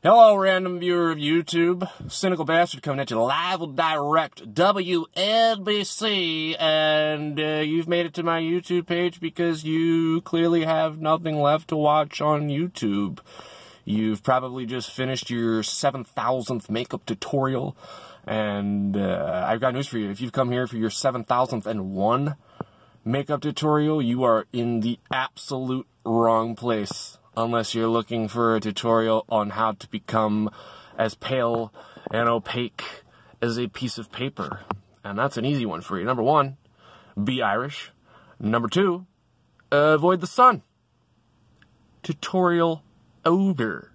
Hello, random viewer of YouTube. Cynical Bastard coming at you live and direct, WNBC, and you've made it to my YouTube page because you clearly have nothing left to watch on YouTube. You've probably just finished your 7,000th makeup tutorial, and I've got news for you. If you've come here for your 7,001th makeup tutorial, you are in the absolute wrong place. Unless you're looking for a tutorial on how to become as pale and opaque as a piece of paper. And that's an easy one for you. Number one, be Irish. Number two, avoid the sun. Tutorial over.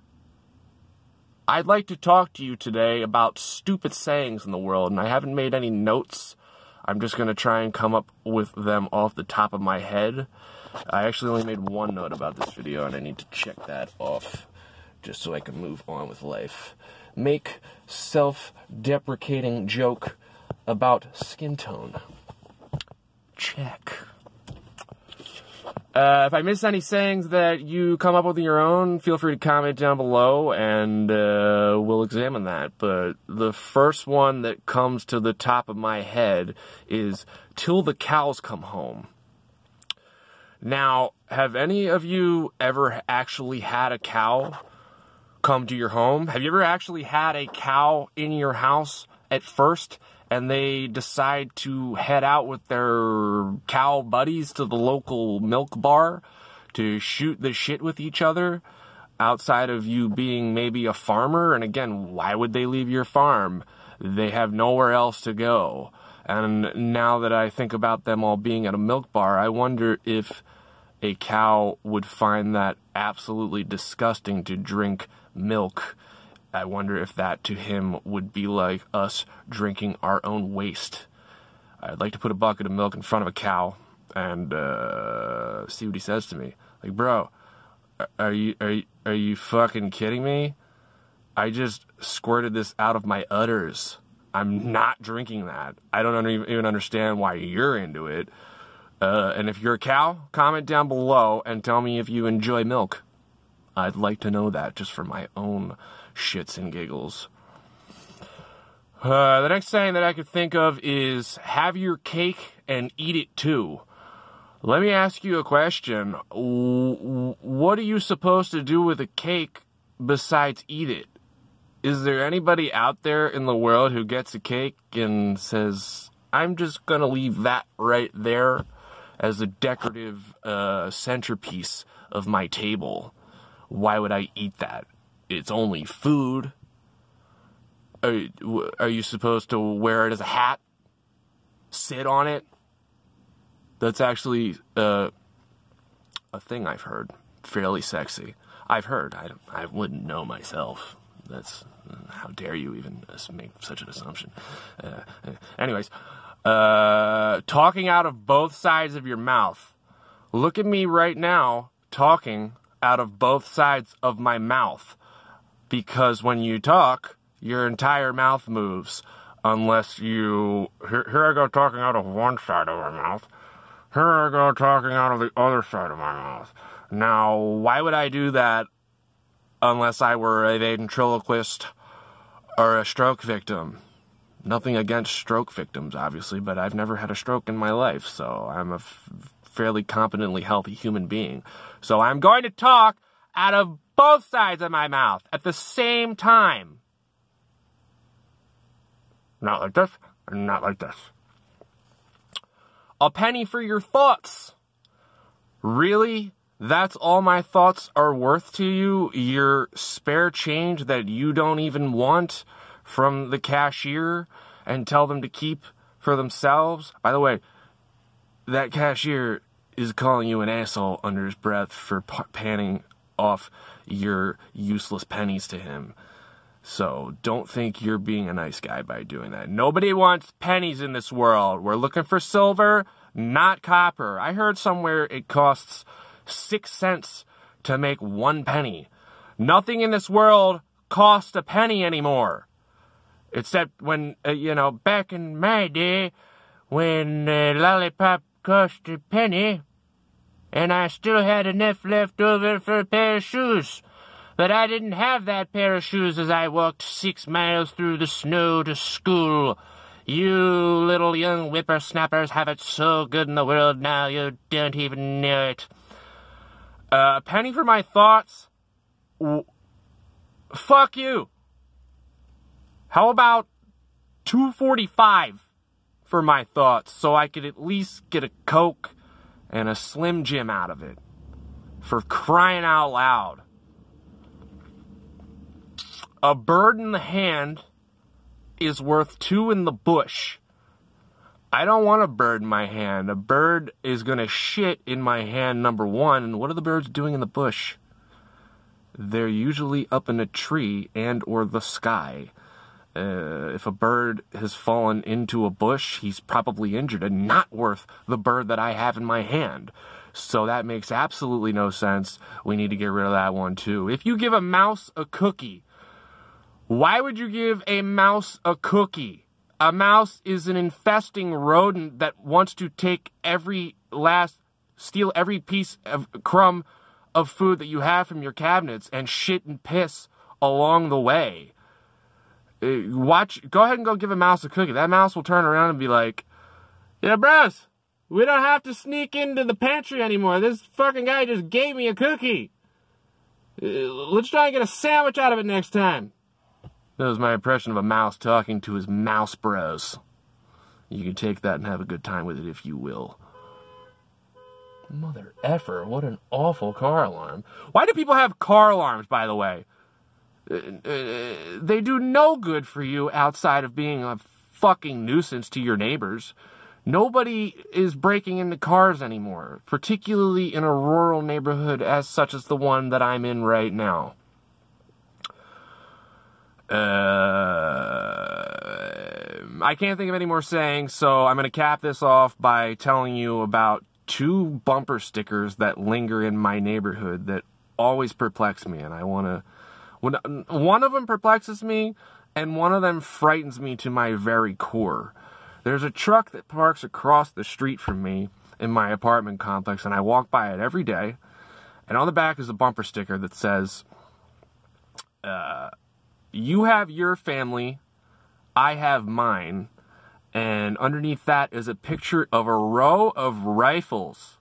I'd like to talk to you today about stupid sayings in the world, and I haven't made any notes. I'm just going to try and come up with them off the top of my head. I actually only made one note about this video, and I need to check that off just so I can move on with life. Make self-deprecating joke about skin tone. Check. If I miss any sayings that you come up with on your own, feel free to comment down below, and we'll examine that. But the first one that comes to the top of my head is, till the cows come home. Now, have any of you ever actually had a cow come to your home? Have you ever actually had a cow in your house at first, and they decide to head out with their cow buddies to the local milk bar to shoot the shit with each other outside of you being maybe a farmer? And again, why would they leave your farm? They have nowhere else to go. And now that I think about them all being at a milk bar, I wonder if a cow would find that absolutely disgusting to drink milk. I wonder if that to him would be like us drinking our own waste. I'd like to put a bucket of milk in front of a cow and see what he says to me. Like, bro, are you fucking kidding me? I just squirted this out of my udders. I'm not drinking that. I don't even understand why you're into it. And if you're a cow, comment down below and tell me if you enjoy milk. I'd like to know that just for my own shits and giggles. The next saying that I could think of is, have your cake and eat it too. Let me ask you a question. What are you supposed to do with a cake besides eat it? Is there anybody out there in the world who gets a cake and says, I'm just going to leave that right there as a decorative centerpiece of my table? Why would I eat that? It's only food. Are you supposed to wear it as a hat? Sit on it? That's actually a thing I've heard. Fairly sexy. I've heard. I wouldn't know myself. That's... how dare you even make such an assumption? Anyways, talking out of both sides of your mouth. Look at me right now talking out of both sides of my mouth. Because when you talk, your entire mouth moves. Unless you... Here I go talking out of one side of my mouth. Here I go talking out of the other side of my mouth. Now, why would I do that unless I were a ventriloquist or a stroke victim? Nothing against stroke victims, obviously, but I've never had a stroke in my life, so I'm a fairly competently healthy human being. So I'm going to talk out of both sides of my mouth at the same time. Not like this, and not like this. A penny for your thoughts. Really? That's all my thoughts are worth to you? Your spare change that you don't even want from the cashier and tell them to keep for themselves? By the way, that cashier is calling you an asshole under his breath for panning off your useless pennies to him. So don't think you're being a nice guy by doing that. Nobody wants pennies in this world. We're looking for silver, not copper. I heard somewhere it costs 6 cents to make 1 penny. Nothing in this world costs a penny anymore. Except when, back in my day, when a lollipop cost a penny, and I still had enough left over for a pair of shoes. But I didn't have that pair of shoes as I walked 6 miles through the snow to school. You little young whippersnappers have it so good in the world now you don't even know it. A penny for my thoughts? Fuck you. How about $2.45 for my thoughts so I could at least get a Coke and a Slim Jim out of it? For crying out loud. A bird in the hand is worth 2 in the bush. I don't want a bird in my hand. A bird is going to shit in my hand, number one. And what are the birds doing in the bush? They're usually up in a tree and or the sky. If a bird has fallen into a bush, he's probably injured and not worth the bird that I have in my hand. So that makes absolutely no sense. We need to get rid of that one too. If you give a mouse a cookie, why would you give a mouse a cookie? A mouse is an infesting rodent that wants to take steal every piece of crumb of food that you have from your cabinets and shit and piss along the way. Go ahead and go give a mouse a cookie. That mouse will turn around and be like, yeah, bros, we don't have to sneak into the pantry anymore. This fucking guy just gave me a cookie. Let's try and get a sandwich out of it next time. That was my impression of a mouse talking to his mouse bros. You can take that and have a good time with it if you will. Mother effer, what an awful car alarm. Why do people have car alarms, by the way? They do no good for you outside of being a fucking nuisance to your neighbors. Nobody is breaking into cars anymore, particularly in a rural neighborhood as such as the one that I'm in right now. I can't think of any more sayings, so I'm going to cap this off by telling you about 2 bumper stickers that linger in my neighborhood that always perplex me, and I want to... One of them perplexes me, and one of them frightens me to my very core. There's a truck that parks across the street from me in my apartment complex, and I walk by it every day, and on the back is a bumper sticker that says, you have your family, I have mine, and underneath that is a picture of a row of rifles.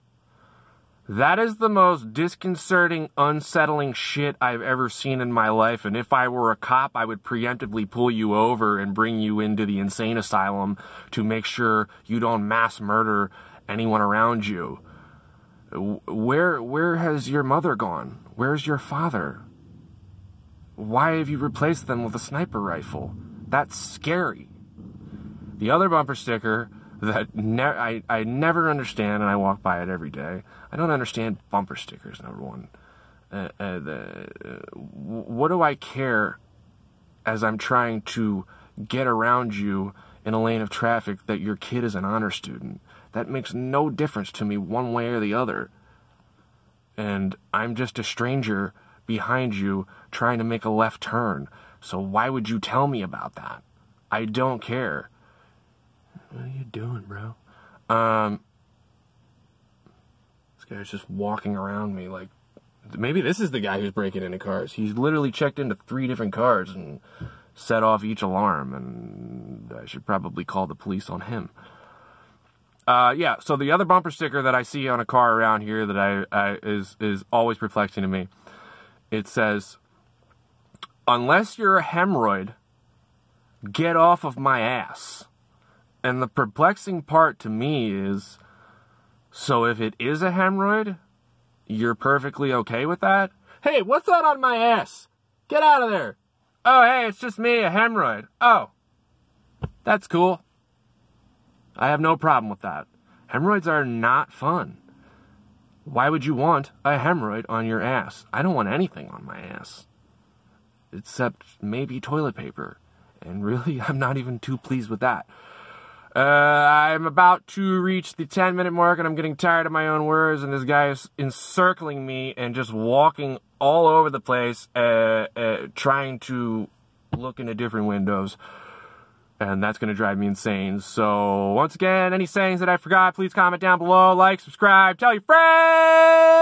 That is the most disconcerting, unsettling shit I've ever seen in my life, and if I were a cop, I would preemptively pull you over and bring you into the insane asylum to make sure you don't mass murder anyone around you. Where has your mother gone? Where's your father? Why have you replaced them with a sniper rifle? That's scary. The other bumper sticker that I never understand, and I walk by it every day. I don't understand bumper stickers, number one. What do I care as I'm trying to get around you in a lane of traffic that your kid is an honor student? That makes no difference to me one way or the other. And I'm just a stranger behind you trying to make a left turn. So why would you tell me about that? I don't care. What are you doing, bro? This guy's just walking around me like... Maybe this is the guy who's breaking into cars. He's literally checked into 3 different cars and set off each alarm, and I should probably call the police on him. Yeah, so the other bumper sticker that I see on a car around here that is always perplexing to me, it says, unless you're a hemorrhoid, get off of my ass. And the perplexing part to me is, so if it is a hemorrhoid, you're perfectly okay with that? Hey, what's that on my ass? Get out of there. Oh, hey, it's just me, a hemorrhoid. Oh, that's cool. I have no problem with that. Hemorrhoids are not fun. Why would you want a hemorrhoid on your ass? I don't want anything on my ass. Except maybe toilet paper. And really, I'm not even too pleased with that. I'm about to reach the 10-minute mark, and I'm getting tired of my own words, and this guy is encircling me and just walking all over the place, trying to look into different windows. And that's going to drive me insane. So, once again, any sayings that I forgot, please comment down below, like, subscribe, tell your friends!